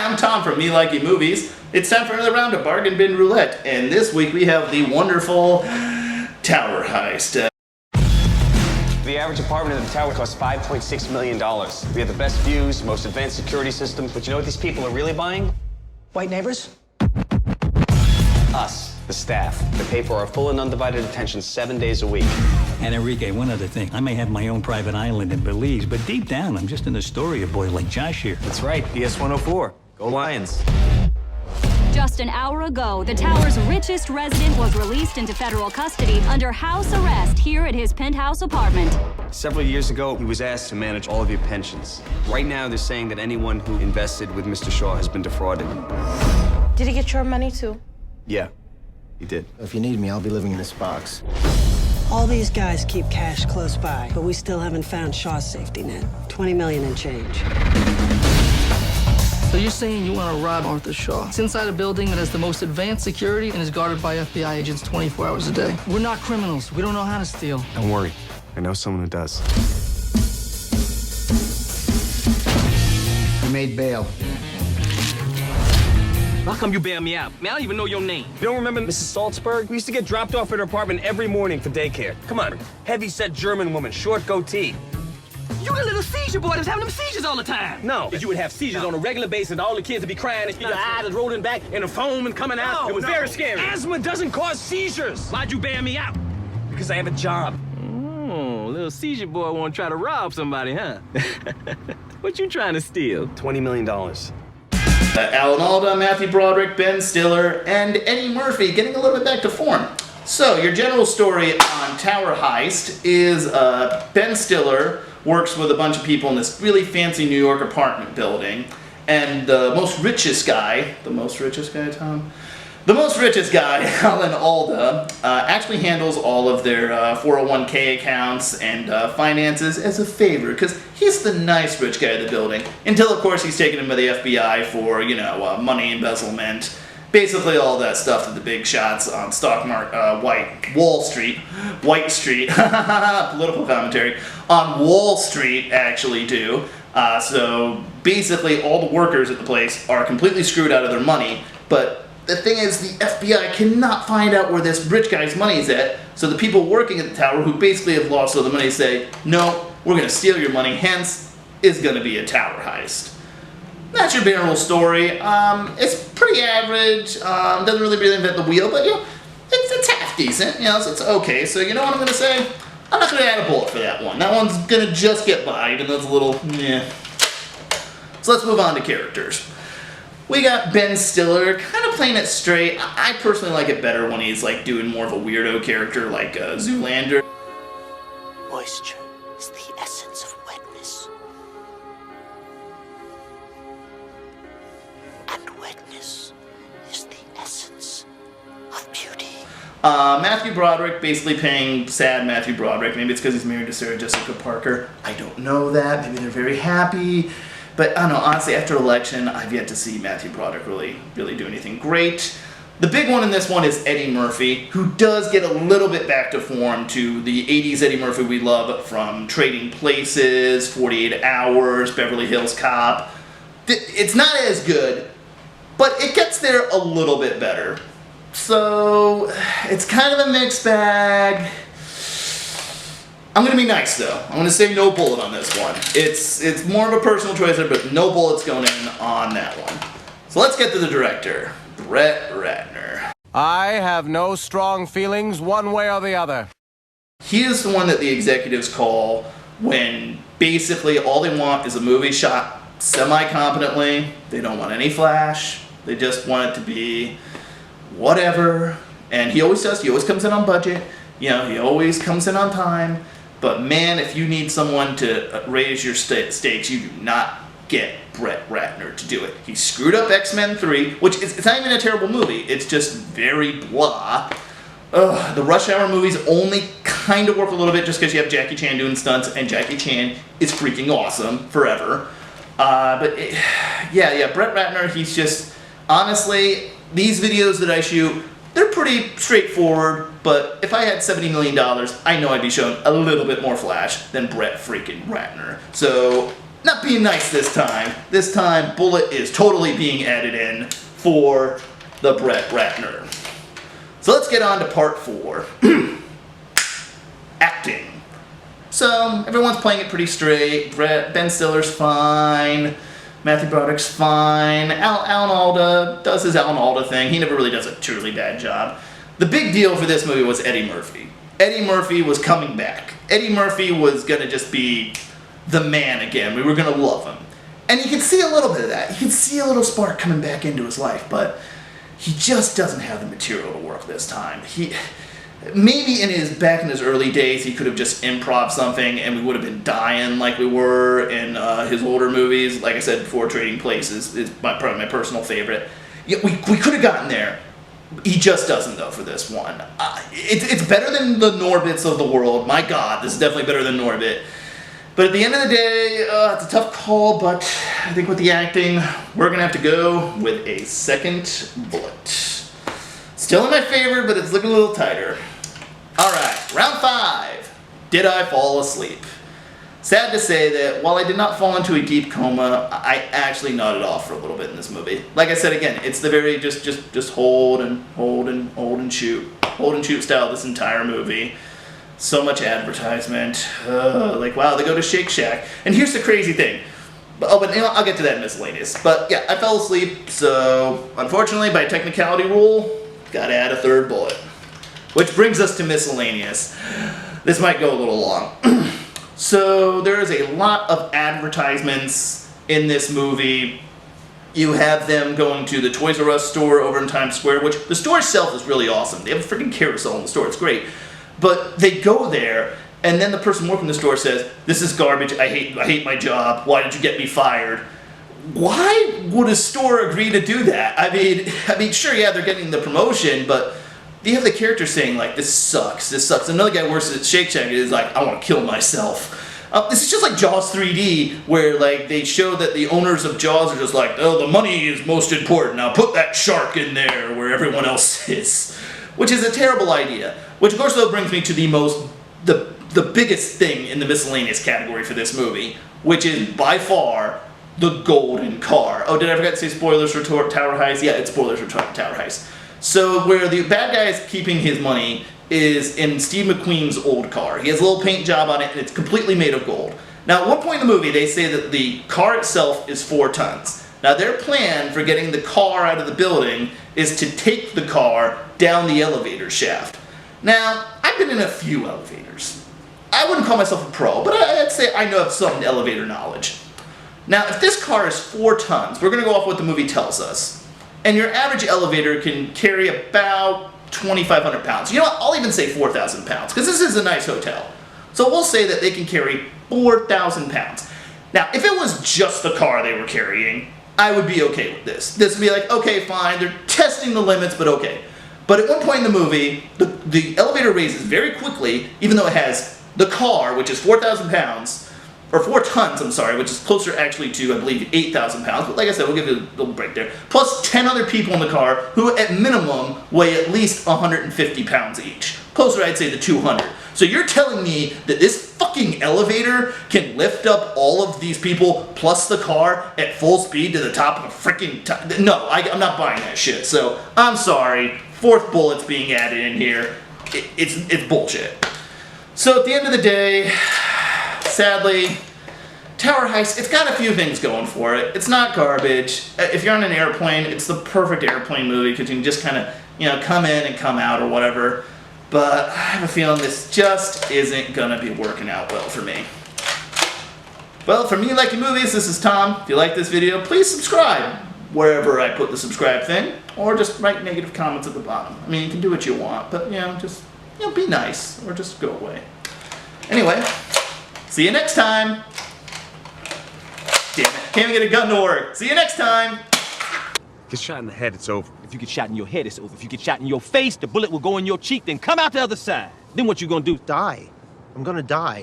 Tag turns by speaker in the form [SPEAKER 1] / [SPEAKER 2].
[SPEAKER 1] I'm Tom from Likey Movies. It's time for another round of Bargain Bin Roulette, and this week we have the wonderful Tower Heist.
[SPEAKER 2] The average apartment in the tower costs $5.6 million. We have the best views, most advanced security systems, but you know what these people are really buying?
[SPEAKER 3] White neighbors?
[SPEAKER 2] Us, the staff. They pay for our full and undivided attention 7 days a week.
[SPEAKER 4] And Enrique, one other thing. I may have my own private island in Belize, but deep down, I'm just in the story of boys like Josh here.
[SPEAKER 2] That's right, PS 104. Go Lions.
[SPEAKER 5] Just an hour ago, the tower's richest resident was released into federal custody under house arrest here at his penthouse apartment.
[SPEAKER 2] Several years ago, he was asked to manage all of your pensions. Right now, they're saying that anyone who invested with Mr. Shaw has been defrauded.
[SPEAKER 6] Did he get your money too?
[SPEAKER 2] Yeah, he did.
[SPEAKER 3] If you need me, I'll be living in this box.
[SPEAKER 7] All these guys keep cash close by, but we still haven't found Shaw's safety net. 20 million and change.
[SPEAKER 8] So you're saying you want to rob Arthur Shaw? It's inside a building that has the most advanced security and is guarded by FBI agents 24 hours a day. We're not criminals. We don't know how to steal.
[SPEAKER 2] Don't worry. I know someone who does.
[SPEAKER 3] I made bail.
[SPEAKER 9] How come you bail me out? Man, I don't even know your name.
[SPEAKER 2] You don't remember Mrs. Salzberg? We used to get dropped off at her apartment every morning for daycare. Come on, heavy-set German woman, short goatee.
[SPEAKER 9] You the little seizure boy that's having them seizures all the time.
[SPEAKER 2] No.
[SPEAKER 9] You would have seizures on a regular basis, and all the kids would be crying, and your eyes is rolling back, and the foam and coming out. It was very scary.
[SPEAKER 2] Asthma doesn't cause seizures.
[SPEAKER 9] Why'd you bail me out?
[SPEAKER 2] Because I have a job.
[SPEAKER 9] Oh, little seizure boy won't try to rob somebody, huh? What you trying to steal?
[SPEAKER 2] $20 million.
[SPEAKER 1] Alan Alda, Matthew Broderick, Ben Stiller, and Eddie Murphy getting a little bit back to form. So, your general story on Tower Heist is Ben Stiller works with a bunch of people in this really fancy New York apartment building, and the most richest guy, Tom? The most richest guy, Alan Alda, actually handles all of their 401k accounts and finances as a favor, because he's the nice rich guy of the building, until of course he's taken in by the FBI for, money embezzlement, basically all that stuff that the big shots on White Street, political commentary, on Wall Street actually do. So basically all the workers at the place are completely screwed out of their money, but the thing is, the FBI cannot find out where this rich guy's money is at, so the people working at the tower, who basically have lost all the money, say, no, we're going to steal your money, hence, is going to be a tower heist. That's your general story. It's pretty average, doesn't really reinvent the wheel, but, it's half decent, so it's okay. So you know what I'm going to say? I'm not going to add a bullet for that one. That one's going to just get by, even though it's a little, So let's move on to characters. We got Ben Stiller, kind of playing it straight. I personally like it better when he's doing more of a weirdo character like Zoolander.
[SPEAKER 3] Moisture is the essence of wetness. And wetness is the essence of beauty.
[SPEAKER 1] Matthew Broderick basically playing sad Matthew Broderick. Maybe it's because he's married to Sarah Jessica Parker. I don't know that. Maybe they're very happy. But I don't know, honestly, after election, I've yet to see Matthew Broderick really do anything great. The big one in this one is Eddie Murphy, who does get a little bit back to form to the 80s Eddie Murphy we love from Trading Places, 48 Hours, Beverly Hills Cop. It's not as good, but it gets there a little bit better. So, it's kind of a mixed bag. I'm going to be nice, though. I'm going to say no bullet on this one. It's more of a personal choice there, but no bullets going in on that one. So let's get to the director, Brett Ratner.
[SPEAKER 10] I have no strong feelings one way or the other.
[SPEAKER 1] He is the one that the executives call when basically all they want is a movie shot semi-competently. They don't want any flash. They just want it to be whatever. And he always does. He always comes in on budget. He always comes in on time. But man, if you need someone to raise your stakes, you do not get Brett Ratner to do it. He screwed up X-Men 3, which it's not even a terrible movie. It's just very blah. The Rush Hour movies only kind of work a little bit just because you have Jackie Chan doing stunts, and Jackie Chan is freaking awesome forever. Brett Ratner, he's just, honestly, these videos that I shoot, they're pretty straightforward, but if I had $70 million, I know I'd be showing a little bit more Flash than Brett freaking Ratner. So, not being nice this time. This time, Bullet is totally being added in for the Brett Ratner. So let's get on to part 4. Acting. So, everyone's playing it pretty straight. Ben Stiller's fine. Matthew Broderick's fine. Alan Alda does his Alan Alda thing. He never really does a truly bad job. The big deal for this movie was Eddie Murphy. Eddie Murphy was coming back. Eddie Murphy was going to just be the man again. We were going to love him. And you can see a little bit of that. You can see a little spark coming back into his life, but he just doesn't have the material to work this time. Maybe back in his early days, he could have just improv something and we would have been dying like we were in his older movies. Like I said before, Trading Places is probably my personal favorite. Yeah, we could have gotten there. He just doesn't, though, for this one. It's better than the Norbits of the world. My God, this is definitely better than Norbit. But at the end of the day, it's a tough call, but I think with the acting, we're going to have to go with a second Bullet. Still in my favor, but it's looking a little tighter. Alright, round 5. Did I fall asleep? Sad to say that while I did not fall into a deep coma, I actually nodded off for a little bit in this movie. Like I said again, it's the very just hold and shoot style this entire movie. So much advertisement. Like, wow, they go to Shake Shack. And here's the crazy thing. But you know, I'll get to that in miscellaneous. But yeah, I fell asleep, so unfortunately, by technicality rule, gotta add a third bullet. Which brings us to miscellaneous. This might go a little long. So there is a lot of advertisements in this movie. You have them going to the Toys R Us store over in Times Square, which the store itself is really awesome. They have a freaking carousel in the store. It's great. But they go there, and then the person working the store says, "This is garbage. I hate my job. Why did you get me fired?" Why would a store agree to do that? I mean, sure, yeah, they're getting the promotion, but you have the character saying, like, "This sucks. This sucks." Another guy works at Shake Shack is like, "I want to kill myself." This is just like Jaws 3D, where like they show that the owners of Jaws are just like, "Oh, the money is most important. Now put that shark in there where everyone else is," which is a terrible idea. Which of course though brings me to the biggest thing in the miscellaneous category for this movie, which is by far the golden car. Oh, did I forget to say spoilers for Tower Heist? Yeah, it's spoilers for Tower Heist. So where the bad guy is keeping his money is in Steve McQueen's old car. He has a little paint job on it and it's completely made of gold. Now at one point in the movie they say that the car itself is 4 tons. Now their plan for getting the car out of the building is to take the car down the elevator shaft. Now, I've been in a few elevators. I wouldn't call myself a pro, but I'd say I know some elevator knowledge. Now, if this car is 4 tons, we're going to go off what the movie tells us. And your average elevator can carry about 2,500 pounds. You know what? I'll even say 4,000 pounds, because this is a nice hotel. So we'll say that they can carry 4,000 pounds. Now, if it was just the car they were carrying, I would be okay with this. This would be like, okay, fine, they're testing the limits, but okay. But at one point in the movie, the elevator raises very quickly, even though it has the car, which is 4,000 pounds, or 4 tons, I'm sorry, which is closer actually to, I believe, 8,000 pounds. But like I said, we'll give you a little break there. Plus 10 other people in the car who, at minimum, weigh at least 150 pounds each. Closer, I'd say, to 200. So you're telling me that this fucking elevator can lift up all of these people, plus the car, at full speed to the top of a freaking... No, I'm not buying that shit. So, I'm sorry. 4th bullet's being added in here. It's bullshit. So at the end of the day, sadly, Tower Heist, it's got a few things going for it. It's not garbage. If you're on an airplane, it's the perfect airplane movie because you can just kind of, you know, come in and come out or whatever. But I have a feeling this just isn't gonna be working out well for me. Well, from me, Likey Movies, this is Tom. If you like this video, please subscribe wherever I put the subscribe thing, or just write negative comments at the bottom. I mean, you can do what you want, but, you know, just, you know, be nice, or just go away. Anyway, see you next time. Damn it, can't even get a gun to work. See you next time.
[SPEAKER 11] Get shot in the head, it's over. If you get shot in your head, it's over. If you get shot in your face, the bullet will go in your cheek, then come out the other side. Then what you gonna do?
[SPEAKER 12] Die. I'm gonna die.